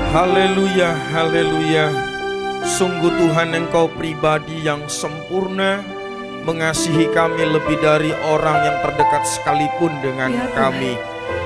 Haleluya, haleluya. Sungguh Tuhan, Engkau pribadi yang sempurna, mengasihi kami lebih dari orang yang terdekat sekalipun dengan kami.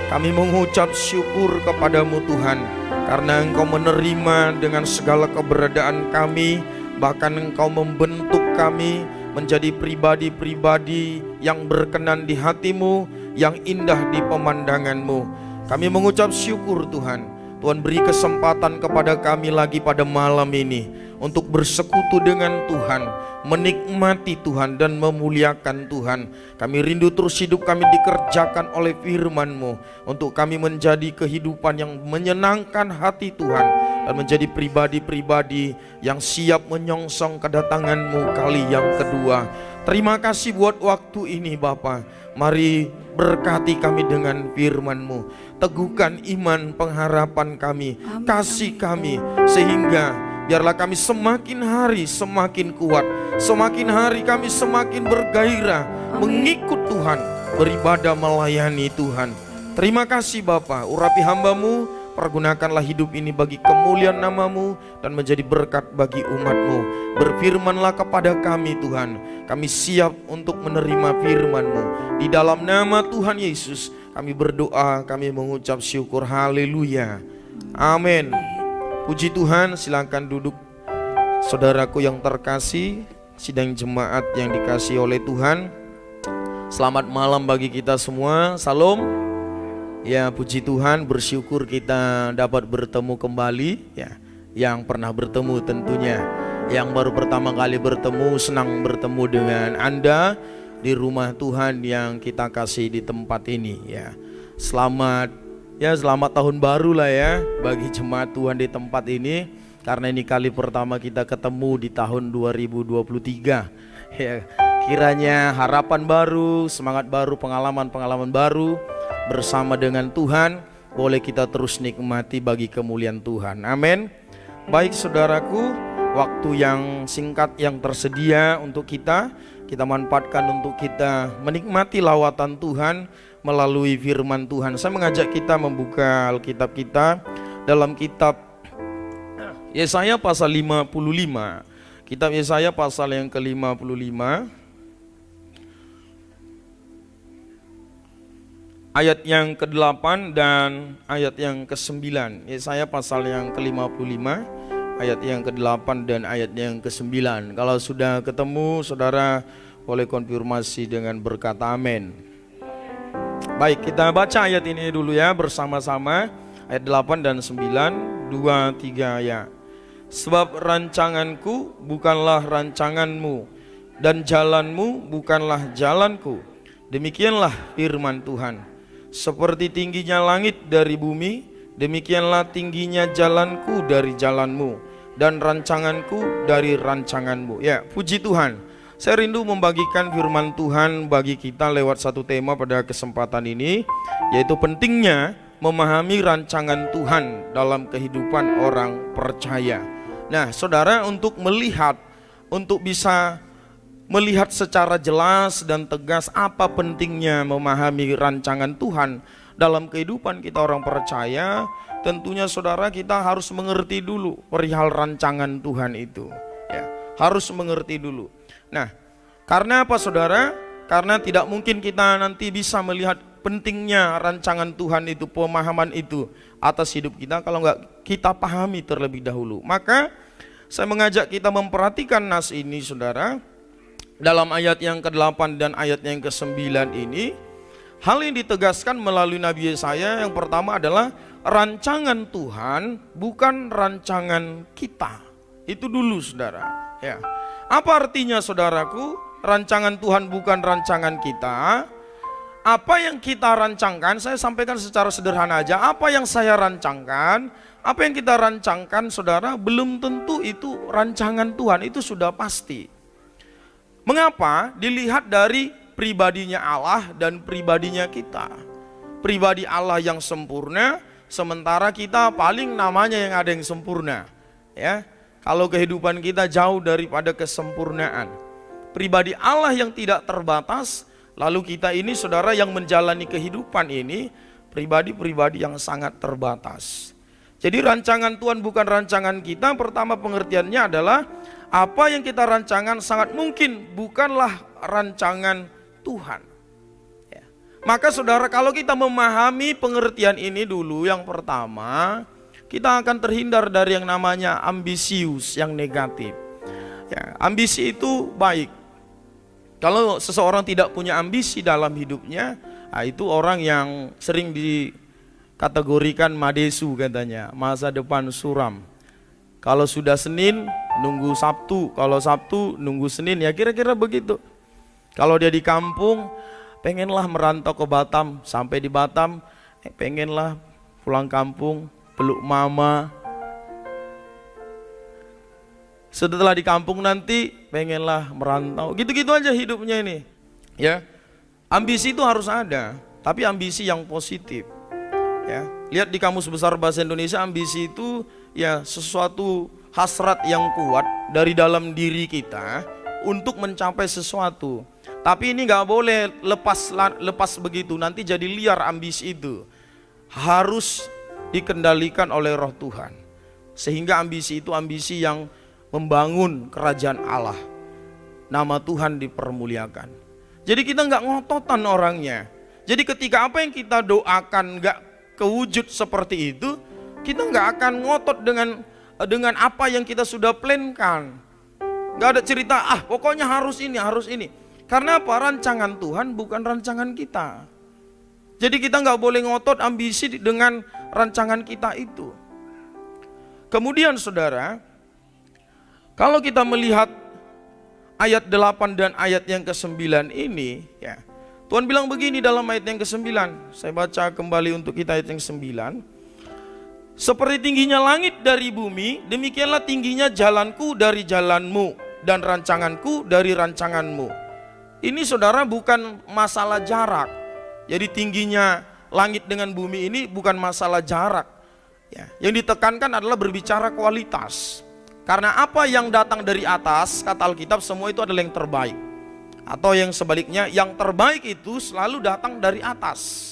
Kami mengucap syukur kepadamu Tuhan, karena Engkau menerima dengan segala keberadaan kami. Bahkan Engkau membentuk kami menjadi pribadi-pribadi yang berkenan di hatimu, yang indah di pemandanganmu. Kami mengucap syukur Tuhan. Tuhan beri kesempatan kepada kami lagi pada malam ini untuk bersekutu dengan Tuhan, menikmati Tuhan dan memuliakan Tuhan. Kami rindu terus hidup kami dikerjakan oleh firman-Mu, untuk kami menjadi kehidupan yang menyenangkan hati Tuhan, dan menjadi pribadi-pribadi yang siap menyongsong kedatangan-Mu kali yang kedua. Terima kasih buat waktu ini Bapa. Mari berkati kami dengan firman-Mu, teguhkan iman pengharapan kami, kasih kami, sehingga biarlah kami semakin hari semakin kuat, semakin hari kami semakin bergairah mengikut Tuhan, beribadah melayani Tuhan. Terima kasih Bapa, urapi hamba-Mu, pergunakanlah hidup ini bagi kemuliaan nama-Mu dan menjadi berkat bagi umat-Mu. Berfirmanlah kepada kami Tuhan, kami siap untuk menerima firman-Mu. Di dalam nama Tuhan Yesus kami berdoa, kami mengucap syukur. Haleluya, amin. Puji Tuhan, silakan duduk saudaraku yang terkasih, sidang jemaat yang dikasihi oleh Tuhan. Selamat malam bagi kita semua, salam. Ya, puji Tuhan, bersyukur kita dapat bertemu kembali ya. Yang pernah bertemu tentunya, yang baru pertama kali bertemu, senang bertemu dengan Anda di rumah Tuhan yang kita kasih di tempat ini ya. Selamat tahun baru lah ya bagi jemaat Tuhan di tempat ini, karena ini kali pertama kita ketemu di tahun 2023 ya. Kiranya harapan baru, semangat baru, pengalaman-pengalaman baru bersama dengan Tuhan boleh kita terus nikmati bagi kemuliaan Tuhan. Amin. Baik saudaraku, waktu yang singkat yang tersedia untuk kita manfaatkan untuk kita menikmati lawatan Tuhan melalui firman Tuhan. Saya mengajak kita membuka Alkitab kita dalam kitab Yesaya pasal 55. Kitab Yesaya pasal yang ke-55, ayat yang ke-8 dan ayat yang ke-9. Yesaya pasal yang ke-55, ayat yang ke-8 dan ayat yang ke-9. Kalau sudah ketemu, saudara boleh konfirmasi dengan berkata amin. Baik, kita baca ayat ini dulu ya bersama-sama. Ayat 8 dan 9, 2, 3 ya. Sebab rancanganku bukanlah rancanganmu, dan jalanmu bukanlah jalanku. Demikianlah firman Tuhan. Seperti tingginya langit dari bumi, demikianlah tingginya jalanku dari jalanmu, dan rancanganku dari rancanganmu. Ya, puji Tuhan. Saya rindu membagikan firman Tuhan bagi kita lewat satu tema pada kesempatan ini, yaitu pentingnya memahami rancangan Tuhan dalam kehidupan orang percaya. Nah, saudara, untuk bisa melihat secara jelas dan tegas apa pentingnya memahami rancangan Tuhan dalam kehidupan kita orang percaya, tentunya saudara kita harus mengerti dulu perihal rancangan Tuhan itu ya, harus mengerti dulu. Nah, karena apa saudara? Karena tidak mungkin kita nanti bisa melihat pentingnya rancangan Tuhan itu, pemahaman itu atas hidup kita kalau nggak kita pahami terlebih dahulu. Maka saya mengajak kita memperhatikan nas ini saudara. Dalam ayat yang ke-8 dan ayat yang ke-9 ini, hal yang ditegaskan melalui Nabi Yesaya yang pertama adalah rancangan Tuhan bukan rancangan kita. Itu dulu saudara ya. Apa artinya saudaraku? Rancangan Tuhan bukan rancangan kita. Apa yang kita rancangkan, saya sampaikan secara sederhana aja. Apa yang saya rancangkan, apa yang kita rancangkan saudara, belum tentu itu rancangan Tuhan, itu sudah pasti. Mengapa? Dilihat dari pribadinya Allah dan pribadinya kita. Pribadi Allah yang sempurna, sementara kita paling namanya yang ada yang sempurna ya. Kalau kehidupan kita jauh daripada kesempurnaan. Pribadi Allah yang tidak terbatas, lalu kita ini saudara yang menjalani kehidupan ini pribadi-pribadi yang sangat terbatas. Jadi rancangan Tuhan bukan rancangan kita. Pertama pengertiannya adalah apa yang kita rancangan sangat mungkin bukanlah rancangan Tuhan. Ya. Maka saudara, kalau kita memahami pengertian ini dulu, yang pertama kita akan terhindar dari yang namanya ambisius yang negatif. Ya, ambisi itu baik. Kalau seseorang tidak punya ambisi dalam hidupnya, itu orang yang sering dikategorikan madesu katanya, masa depan suram. Kalau sudah Senin nunggu Sabtu, kalau Sabtu nunggu Senin, ya kira-kira begitu. Kalau dia di kampung, pengenlah merantau ke Batam, sampai di Batam, pengenlah pulang kampung, peluk mama. Setelah di kampung nanti, pengenlah merantau, gitu-gitu aja hidupnya ini. Ya, ambisi itu harus ada, tapi ambisi yang positif. Ya, lihat di Kamus Besar Bahasa Indonesia, ambisi itu ya sesuatu hasrat yang kuat dari dalam diri kita untuk mencapai sesuatu. Tapi ini nggak boleh lepas begitu, nanti jadi liar ambisi itu. Harus dikendalikan oleh Roh Tuhan, sehingga ambisi itu ambisi yang membangun kerajaan Allah, nama Tuhan dipermuliakan. Jadi kita nggak ngototan orangnya. Jadi ketika apa yang kita doakan nggak kewujud seperti itu, kita nggak akan ngotot dengan apa yang kita sudah plankan. Nggak ada cerita, pokoknya harus ini, harus ini. Karena apa? Rancangan Tuhan bukan rancangan kita. Jadi kita nggak boleh ngotot ambisi dengan rancangan kita itu. Kemudian saudara, kalau kita melihat ayat 8 dan ayat yang ke-9 ini, ya, Tuhan bilang begini dalam ayat yang ke-9. Saya baca kembali untuk kita ayat yang 9. Seperti tingginya langit dari bumi, demikianlah tingginya jalanku dari jalanmu, dan rancanganku dari rancanganmu. Ini saudara bukan masalah jarak. Jadi tingginya langit dengan bumi ini bukan masalah jarak. Ya, yang ditekankan adalah berbicara kualitas. Karena apa yang datang dari atas, kata Alkitab, semua itu adalah yang terbaik. Atau yang sebaliknya, yang terbaik itu selalu datang dari atas.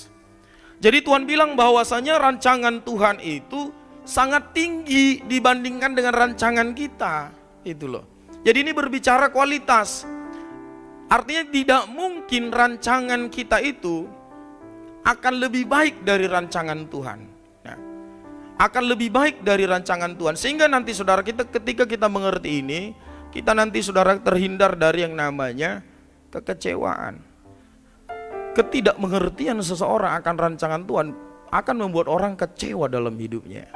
Jadi Tuhan bilang bahwasanya rancangan Tuhan itu sangat tinggi dibandingkan dengan rancangan kita. Itu loh. Jadi ini berbicara kualitas. Artinya tidak mungkin rancangan kita itu akan lebih baik dari rancangan Tuhan. Nah, akan lebih baik dari rancangan Tuhan. Sehingga nanti saudara kita, ketika kita mengerti ini, kita nanti saudara terhindar dari yang namanya kekecewaan. Ketidakmengertian seseorang akan rancangan Tuhan akan membuat orang kecewa dalam hidupnya.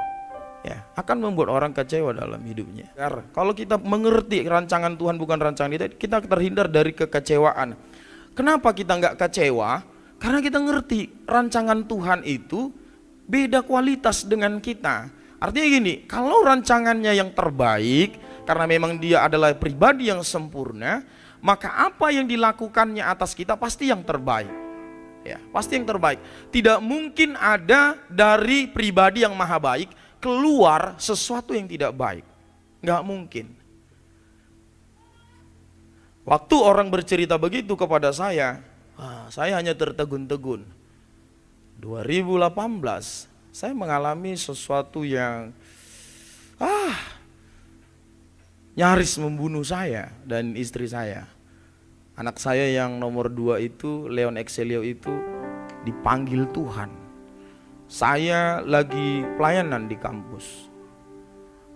Ya, akan membuat orang kecewa dalam hidupnya. Karena kalau kita mengerti rancangan Tuhan bukan rancangan kita terhindar dari kekecewaan. Kenapa kita nggak kecewa? Karena kita ngerti rancangan Tuhan itu beda kualitas dengan kita. Artinya gini, kalau rancangannya yang terbaik, karena memang dia adalah pribadi yang sempurna, maka apa yang dilakukannya atas kita pasti yang terbaik. Ya, pasti yang terbaik. Tidak mungkin ada dari pribadi yang maha baik keluar sesuatu yang tidak baik. Nggak mungkin. Waktu orang bercerita begitu kepada saya hanya tertegun-tegun. 2018 saya mengalami sesuatu yang nyaris membunuh saya dan istri saya. Anak saya yang nomor 2 itu, Leon Excelio itu dipanggil Tuhan. Saya lagi pelayanan di kampus.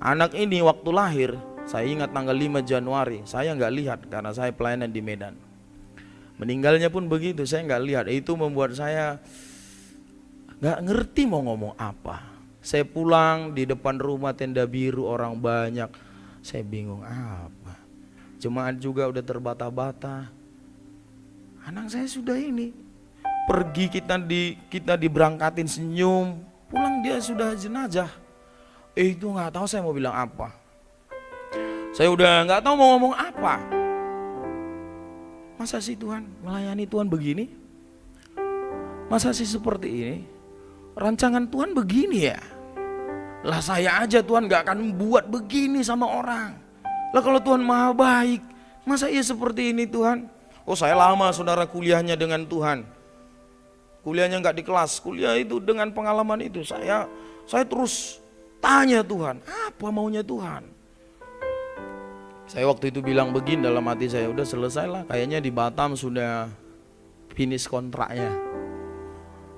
Anak ini waktu lahir, saya ingat tanggal 5 Januari, saya nggak lihat karena saya pelayanan di Medan. Meninggalnya pun begitu, saya nggak lihat. Itu membuat saya nggak ngerti mau ngomong apa. Saya pulang di depan rumah tenda biru, orang banyak. Saya bingung apa. Jemaat juga udah terbata-bata. Anak saya sudah ini. Pergi kita diberangkatin senyum, pulang dia sudah jenazah. Itu nggak tahu saya mau bilang apa. Saya udah nggak tahu mau ngomong apa. Masa sih Tuhan melayani Tuhan begini? Masa sih seperti ini? Rancangan Tuhan begini ya? Lah saya aja Tuhan nggak akan buat begini sama orang. Lah kalau Tuhan maha baik, masa iya seperti ini Tuhan? Oh saya lama saudara kuliahnya dengan Tuhan. Kuliahnya nggak di kelas, kuliah itu dengan pengalaman itu saya terus Tanya Tuhan, apa maunya Tuhan? Saya waktu itu bilang begini dalam hati saya, udah selesai lah, kayaknya di Batam sudah finish kontraknya.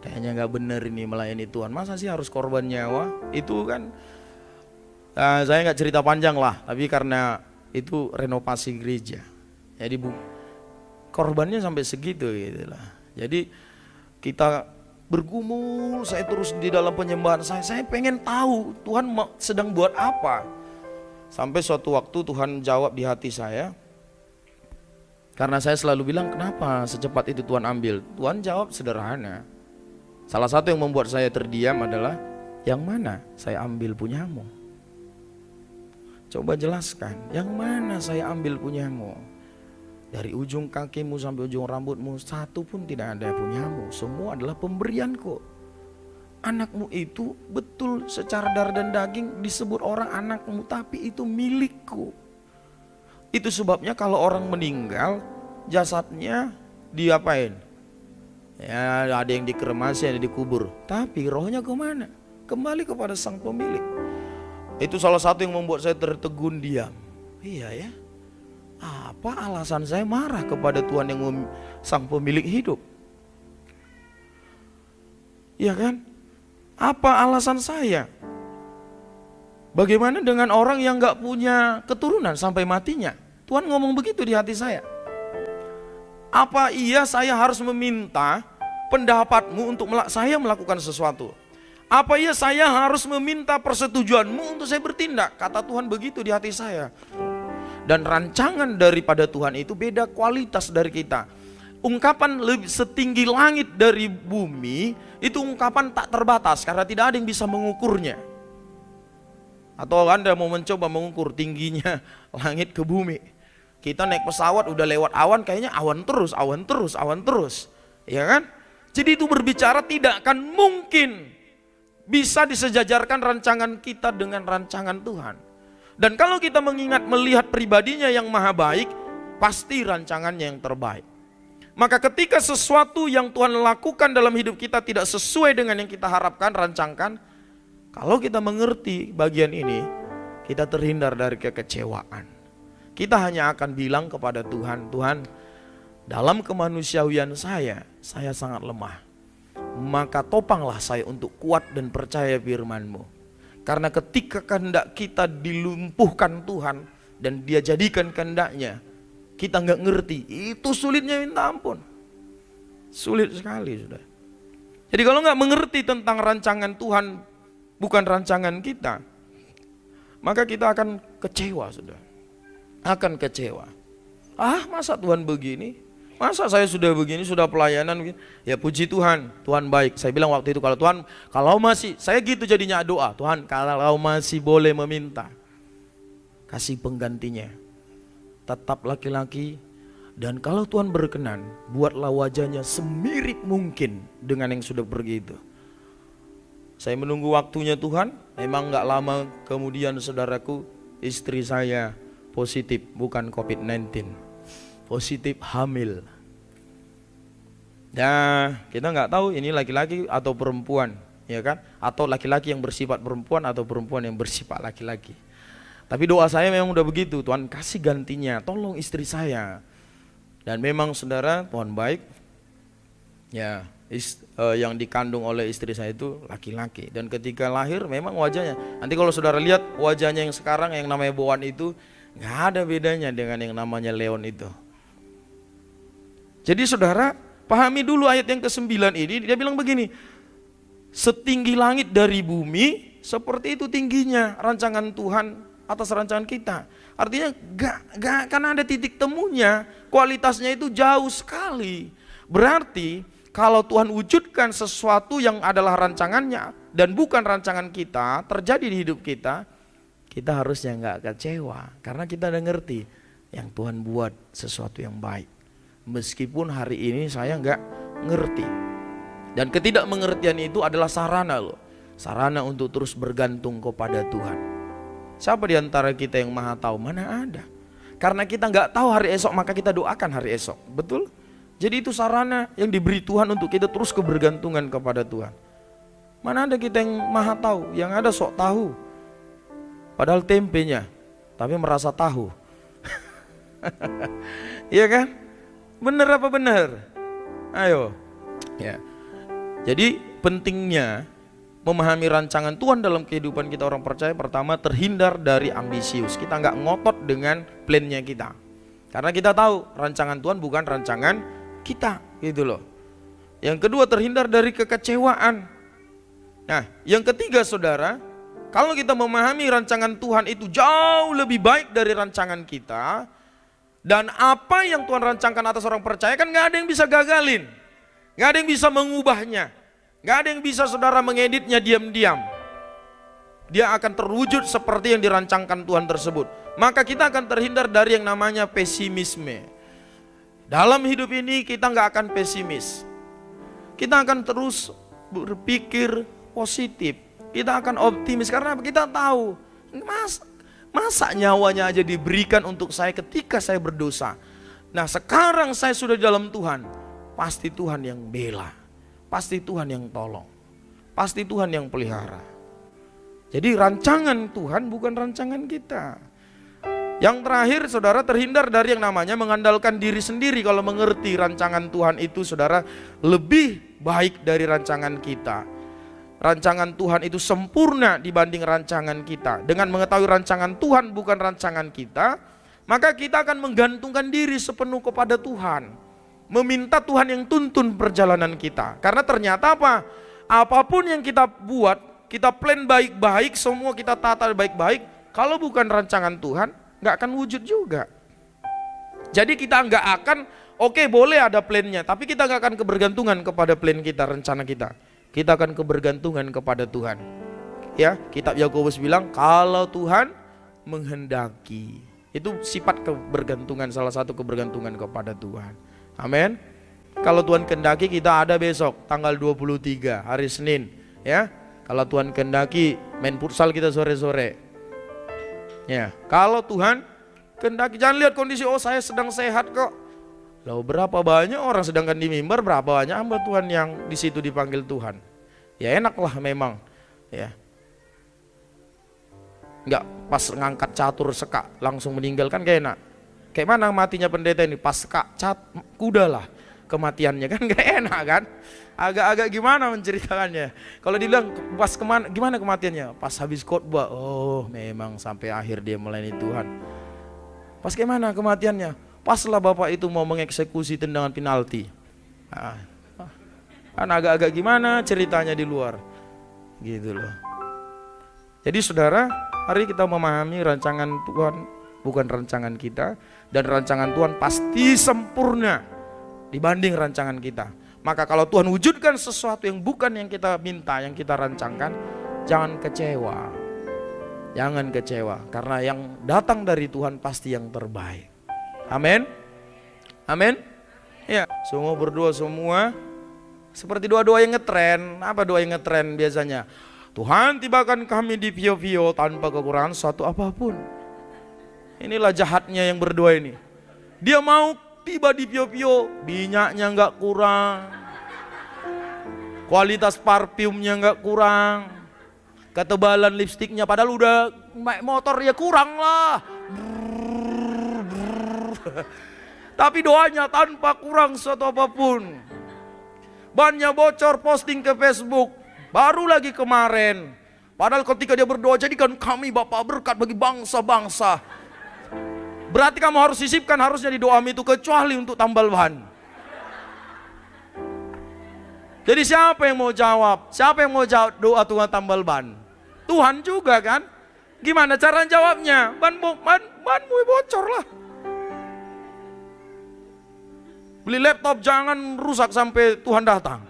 Kayaknya gak bener ini melayani Tuhan, masa sih harus korban nyawa? Itu kan, saya gak cerita panjang lah, tapi karena itu renovasi gereja. Jadi korbannya sampai segitu gitu lah. Jadi kita bergumul, saya terus di dalam penyembahan saya pengen tahu Tuhan sedang buat apa. Sampai suatu waktu Tuhan jawab di hati saya, karena saya selalu bilang kenapa secepat itu Tuhan ambil. Tuhan jawab sederhana. Salah satu yang membuat saya terdiam adalah, yang mana saya ambil punyamu? Coba jelaskan, yang mana saya ambil punyamu? Dari ujung kakimu sampai ujung rambutmu, satu pun tidak ada punyamu. Semua adalah pemberianku. Anakmu itu betul secara darah dan daging disebut orang anakmu, tapi itu milikku. Itu sebabnya kalau orang meninggal, jasadnya diapain? Ya ada yang dikremasi, ada yang dikubur. Tapi rohnya kemana? Kembali kepada sang pemilik. Itu salah satu yang membuat saya tertegun diam. Iya ya. Apa alasan saya marah kepada Tuhan yang sang pemilik hidup? Iya kan? Apa alasan saya? Bagaimana dengan orang yang gak punya keturunan sampai matinya? Tuhan ngomong begitu di hati saya. Apa iya saya harus meminta pendapatmu untuk saya melakukan sesuatu? Apa iya saya harus meminta persetujuanmu untuk saya bertindak? Kata Tuhan begitu di hati saya. Dan rancangan daripada Tuhan itu beda kualitas dari kita. Ungkapan lebih setinggi langit dari bumi, itu ungkapan tak terbatas karena tidak ada yang bisa mengukurnya. Atau Anda mau mencoba mengukur tingginya langit ke bumi. Kita naik pesawat udah lewat awan, kayaknya awan terus, awan terus, awan terus. Ya kan? Jadi itu berbicara tidak akan mungkin bisa disejajarkan rancangan kita dengan rancangan Tuhan. Dan kalau kita mengingat melihat pribadinya yang maha baik, pasti rancangannya yang terbaik. Maka ketika sesuatu yang Tuhan lakukan dalam hidup kita tidak sesuai dengan yang kita harapkan, rancangkan, kalau kita mengerti bagian ini, kita terhindar dari kekecewaan. Kita hanya akan bilang kepada Tuhan, Tuhan, dalam kemanusiawian saya sangat lemah. Maka topanglah saya untuk kuat dan percaya firman-Mu. Karena ketika kehendak kita dilumpuhkan Tuhan dan Dia jadikan kehendaknya, kita nggak ngerti, itu sulitnya minta ampun. Sulit sekali sudah. Jadi kalau nggak mengerti tentang rancangan Tuhan, bukan rancangan kita, maka kita akan kecewa sudah. Akan kecewa. Masa Tuhan begini? Masa saya sudah begini, sudah pelayanan begini? Ya puji Tuhan, Tuhan baik. Saya bilang waktu itu, kalau Tuhan, kalau masih, saya gitu jadinya doa, Tuhan kalau masih boleh meminta, kasih penggantinya. Tetap laki-laki, dan kalau Tuhan berkenan, buatlah wajahnya semirip mungkin dengan yang sudah pergi itu. Saya menunggu waktunya Tuhan, memang gak lama kemudian saudaraku, istri saya positif, bukan COVID-19. Positif hamil. Ya kita nggak tahu ini laki-laki atau perempuan, ya kan? Atau laki-laki yang bersifat perempuan atau perempuan yang bersifat laki-laki. Tapi doa saya memang udah begitu, Tuhan kasih gantinya, tolong istri saya. Dan memang saudara, Tuhan baik. Ya, yang dikandung oleh istri saya itu laki-laki. Dan ketika lahir memang wajahnya. Nanti kalau saudara lihat wajahnya yang sekarang yang namanya Bowan itu nggak ada bedanya dengan yang namanya Leon itu. Jadi saudara, pahami dulu ayat yang ke-9 ini, dia bilang begini, setinggi langit dari bumi, seperti itu tingginya rancangan Tuhan atas rancangan kita. Artinya gak akan ada titik temunya, kualitasnya itu jauh sekali. Berarti kalau Tuhan wujudkan sesuatu yang adalah rancangannya dan bukan rancangan kita, terjadi di hidup kita, kita harusnya gak kecewa. Karena kita udah ngerti, yang Tuhan buat sesuatu yang baik. Meskipun hari ini saya nggak ngerti. Dan ketidakmengertian itu adalah sarana loh. Sarana untuk terus bergantung kepada Tuhan. Siapa di antara kita yang maha tahu? Mana ada. Karena kita nggak tahu hari esok, maka kita doakan hari esok. Betul? Jadi itu sarana yang diberi Tuhan untuk kita terus kebergantungan kepada Tuhan. Mana ada kita yang maha tahu, yang ada sok tahu. Padahal tempenya, tapi merasa tahu. Iya kan? Bener apa bener? Ayo. Ya. Jadi pentingnya memahami rancangan Tuhan dalam kehidupan kita orang percaya, pertama terhindar dari ambisius. Kita nggak ngotot dengan plannya kita. Karena kita tahu rancangan Tuhan bukan rancangan kita, gitu loh. Yang kedua, terhindar dari kekecewaan. Nah, yang ketiga saudara, kalau kita memahami rancangan Tuhan itu jauh lebih baik dari rancangan kita, dan apa yang Tuhan rancangkan atas orang percaya kan gak ada yang bisa gagalin, gak ada yang bisa mengubahnya, gak ada yang bisa saudara mengeditnya diam-diam. Dia akan terwujud seperti yang dirancangkan Tuhan tersebut. Maka kita akan terhindar dari yang namanya pesimisme. Dalam hidup ini kita gak akan pesimis. Kita akan terus berpikir positif. Kita akan optimis karena kita tahu masa nyawanya aja diberikan untuk saya ketika saya berdosa. Nah sekarang saya sudah di dalam Tuhan, pasti Tuhan yang bela, pasti Tuhan yang tolong, pasti Tuhan yang pelihara. Jadi rancangan Tuhan bukan rancangan kita. Yang terakhir saudara, terhindar dari yang namanya mengandalkan diri sendiri. Kalau mengerti rancangan Tuhan itu saudara lebih baik dari rancangan kita. Rancangan Tuhan itu sempurna dibanding rancangan kita. Dengan mengetahui rancangan Tuhan bukan rancangan kita, maka kita akan menggantungkan diri sepenuh kepada Tuhan. Meminta Tuhan yang tuntun perjalanan kita. Karena ternyata apa? Apapun yang kita buat, kita plan baik-baik, semua kita tata baik-baik, kalau bukan rancangan Tuhan nggak akan wujud juga. Jadi kita nggak akan, oke, boleh ada plannya, tapi kita nggak akan kebergantungan kepada plan kita, rencana kita. Kita akan kebergantungan kepada Tuhan. Ya, kitab Yakobus bilang kalau Tuhan menghendaki. Itu sifat kebergantungan, salah satu kebergantungan kepada Tuhan. Amin. Kalau Tuhan kehendaki kita ada besok tanggal 23 hari Senin, ya. Kalau Tuhan kehendaki main futsal kita sore-sore. Ya, kalau Tuhan kehendaki, jangan lihat kondisi, oh saya sedang sehat kok. Lalu berapa banyak orang sedangkan di mimbar, berapa banyak hamba Tuhan yang di situ dipanggil Tuhan. Ya enaklah memang, ya. Enggak pas ngangkat catur sekak langsung meninggal kan gak enak. Kayak mana matinya pendeta ini, pas sekak kuda lah kematiannya kan gak enak kan. Agak-agak gimana menceritakannya. Kalau dibilang pas gimana kematiannya? Pas habis khotbah, oh memang sampai akhir dia melayani Tuhan. Pas gimana kematiannya? Paslah bapak itu mau mengeksekusi tendangan penalti. Kan agak-agak gimana ceritanya di luar. Gitu loh. Jadi saudara, hari kita memahami rancangan Tuhan bukan rancangan kita. Dan rancangan Tuhan pasti sempurna dibanding rancangan kita. Maka kalau Tuhan wujudkan sesuatu yang bukan yang kita minta, yang kita rancangkan, jangan kecewa. Jangan kecewa, karena yang datang dari Tuhan pasti yang terbaik. Amin. Amin. Ya, semua berdoa semua seperti doa-doa yang ngetren. Apa doa yang ngetren biasanya? Tuhan tibakan kami di Pio-Pio tanpa kekurangan suatu apapun. Inilah jahatnya yang berdoa ini. Dia mau tiba di Pio-Pio, minyaknya nggak kurang, kualitas parfumnya nggak kurang, ketebalan lipstiknya padahal udah naik motor ya kurang lah. Tapi doanya tanpa kurang suatu apapun. Bannya bocor, posting ke Facebook, baru lagi kemarin. Padahal ketika dia berdoa, jadikan kami Bapa berkat bagi bangsa-bangsa. Berarti kamu harus sisipkan harusnya di doamu itu kecuali untuk tambal ban. Jadi siapa yang mau jawab? Siapa yang mau jawab doa Tuhan tambal ban? Tuhan juga kan? Gimana cara jawabnya? Banmu bocor lah. Beli laptop jangan rusak sampai Tuhan datang.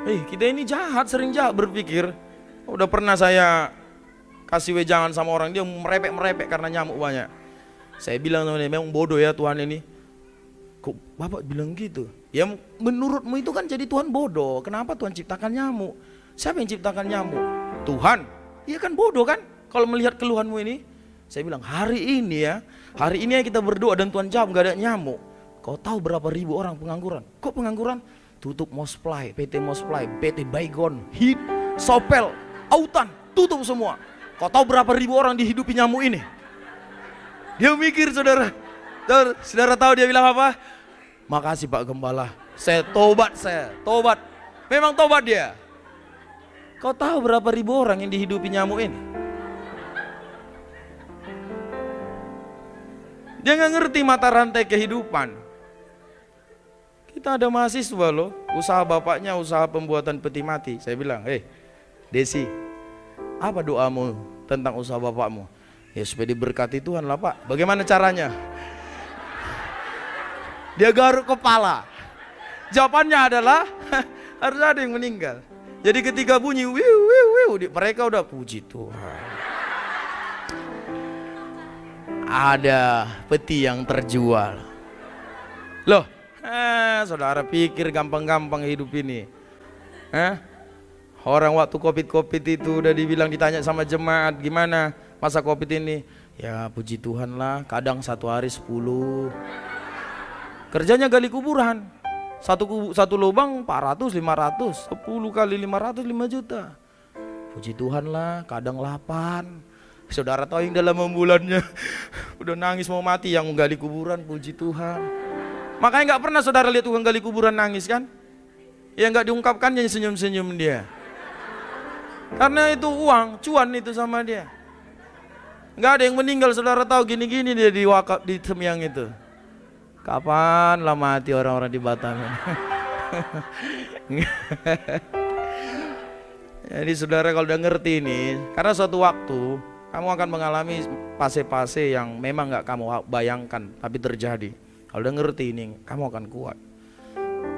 Kita ini jahat, sering jahat berpikir. Udah pernah saya kasih wejangan sama orang, dia merepek karena nyamuk banyak. Saya bilang sama dia, memang bodoh ya Tuhan ini. Kok Bapak bilang gitu? Ya menurutmu itu kan jadi Tuhan bodoh. Kenapa Tuhan ciptakan nyamuk? Siapa yang ciptakan nyamuk? Tuhan. Iya kan bodoh kan kalau melihat keluhanmu ini. Saya bilang hari ini ya kita berdoa dan Tuhan jawab gak ada nyamuk. Kau tahu berapa ribu orang pengangguran? Kok pengangguran? tutup Mosply, PT Mosply, PT Baygon, HID, Sopel, Autan, tutup semua. Kau tahu berapa ribu orang dihidupi nyamuk ini? Dia mikir, saudara. Saudara tahu dia bilang apa? Makasih Pak Gembala, saya tobat. Memang tobat dia. Kau tahu berapa ribu orang yang dihidupi nyamuk ini? Dia nggak ngerti mata rantai kehidupan. Kita ada mahasiswa loh, usaha bapaknya usaha pembuatan peti mati. Saya bilang, Desi, apa doamu tentang usaha bapakmu? Ya supaya diberkati Tuhan lah Pak. Bagaimana caranya? Dia garuk kepala. Jawabannya adalah harus ada yang meninggal. Jadi ketika bunyi mereka udah puji Tuhan. Ada peti yang terjual. Loh, saudara pikir gampang-gampang hidup ini? Orang waktu COVID itu udah ditanya sama jemaat, gimana masa COVID ini? Ya puji Tuhan lah, kadang satu hari 10. Kerjanya gali kuburan. Satu lubang 400, 500, 10 kali 500, 5 juta. Puji Tuhan lah, kadang 8. Saudara tahu yang dalam bulannya udah nangis mau mati yang menggali kuburan, puji Tuhan. Makanya nggak pernah saudara lihat tukang gali kuburan nangis kan? Ya nggak diungkapkannya senyum-senyum dia. Karena itu uang, cuan itu sama dia. Nggak ada yang meninggal, saudara tahu gini-gini dia di Semyang itu. Kapan lah mati orang-orang di Batam? Jadi saudara kalau udah ngerti ini, karena suatu waktu kamu akan mengalami fase-fase yang memang gak kamu bayangkan tapi terjadi. Kalau udah ngerti ini, kamu akan kuat.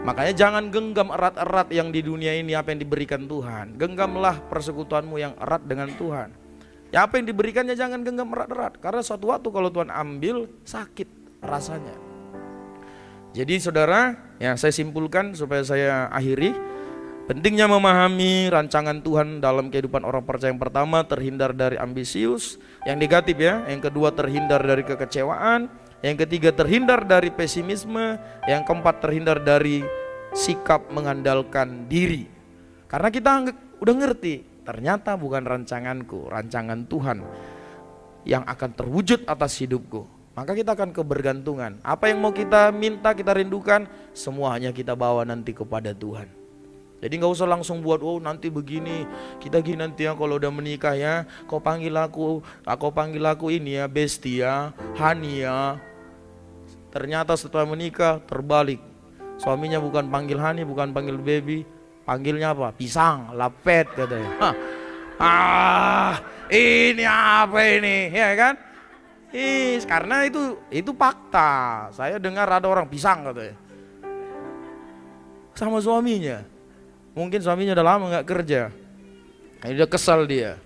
Makanya jangan genggam erat-erat yang di dunia ini apa yang diberikan Tuhan. Genggamlah persekutuanmu yang erat dengan Tuhan. Ya apa yang diberikannya jangan genggam erat-erat. Karena suatu waktu kalau Tuhan ambil, sakit rasanya. Jadi saudara, ya saya simpulkan supaya saya akhiri. Pentingnya memahami rancangan Tuhan dalam kehidupan orang percaya. Yang pertama, terhindar dari ambisius. Yang negatif ya. Yang kedua, terhindar dari kekecewaan. Yang ketiga, terhindar dari pesimisme. Yang keempat, terhindar dari sikap mengandalkan diri. Karena kita udah ngerti, ternyata bukan rancanganku, rancangan Tuhan yang akan terwujud atas hidupku. Maka kita akan kebergantungan. Apa yang mau kita minta, kita rindukan, semua hanya kita bawa nanti kepada Tuhan. Jadi nggak usah langsung buat, nanti begini, kita gini nanti ya kalau udah menikah ya, kau panggil aku ini ya, Besti ya, Hani ya. Ternyata setelah menikah terbalik, suaminya bukan panggil Hani, bukan panggil baby, panggilnya apa? Pisang, lapet katanya. Ini apa ini, ya kan? Karena itu fakta. Saya dengar ada orang pisang katanya sama suaminya. Mungkin suaminya udah lama gak kerja, udah kesal dia,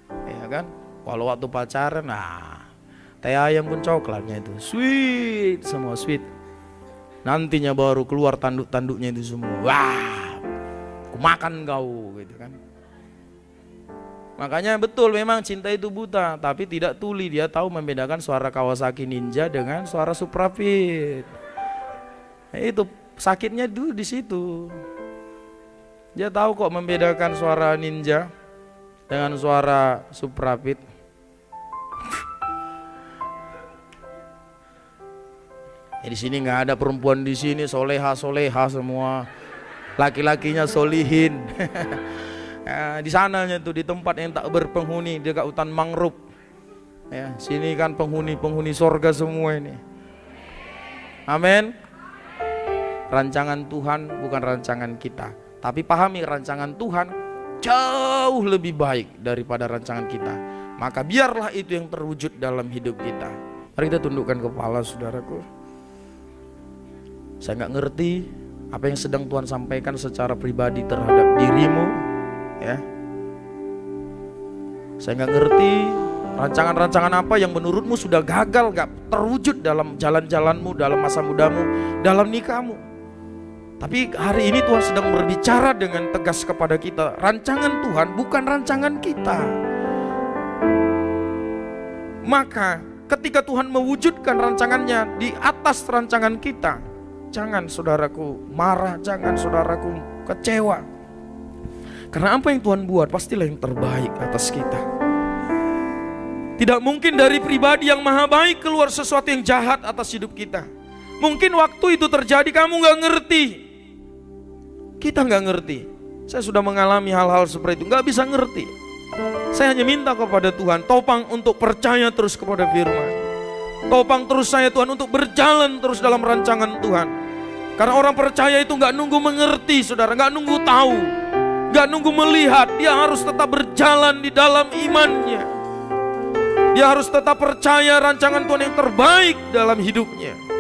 ya kan? Walau waktu pacaran, teh ayam pun coklatnya itu sweet, semua sweet. Nantinya baru keluar tanduk-tanduknya itu semua. Wah, aku makan kau, gitu kan? Makanya betul memang cinta itu buta, tapi tidak tuli. Dia tahu membedakan suara Kawasaki Ninja dengan suara Suprafit. Itu sakitnya dulu di situ. Dia tahu kok membedakan suara Ninja dengan suara Suprafit. Di sini nggak ada perempuan di sini soleha semua, laki-lakinya solihin. Di sananya tuh di tempat yang tak berpenghuni, dekat hutan mangrove. Ya, sini kan penghuni sorga semua ini. Amin. Rancangan Tuhan bukan rancangan kita. Tapi pahami rancangan Tuhan jauh lebih baik daripada rancangan kita. Maka biarlah itu yang terwujud dalam hidup kita. Mari kita tundukkan kepala, saudaraku. Saya nggak ngerti apa yang sedang Tuhan sampaikan secara pribadi terhadap dirimu, ya. Saya nggak ngerti rancangan-rancangan apa yang menurutmu sudah gagal, nggak terwujud dalam jalan-jalanmu, dalam masa mudamu, dalam nikahmu. Tapi hari ini Tuhan sedang berbicara dengan tegas kepada kita. Rancangan Tuhan bukan rancangan kita. Maka ketika Tuhan mewujudkan rancangannya di atas rancangan kita, Jangan saudaraku marah, jangan saudaraku kecewa. Karena apa yang Tuhan buat pastilah yang terbaik atas kita. Tidak mungkin dari pribadi yang maha baik keluar sesuatu yang jahat atas hidup kita. Mungkin waktu itu terjadi kamu gak ngerti. Kita gak ngerti. Saya sudah mengalami hal-hal seperti itu, gak bisa ngerti. Saya hanya minta kepada Tuhan, topang untuk percaya terus kepada firman. Topang terus saya Tuhan untuk berjalan terus dalam rancangan Tuhan. Karena orang percaya itu gak nunggu mengerti saudara, gak nunggu tahu, gak nunggu melihat. Dia harus tetap berjalan di dalam imannya. Dia harus tetap percaya rancangan Tuhan yang terbaik dalam hidupnya.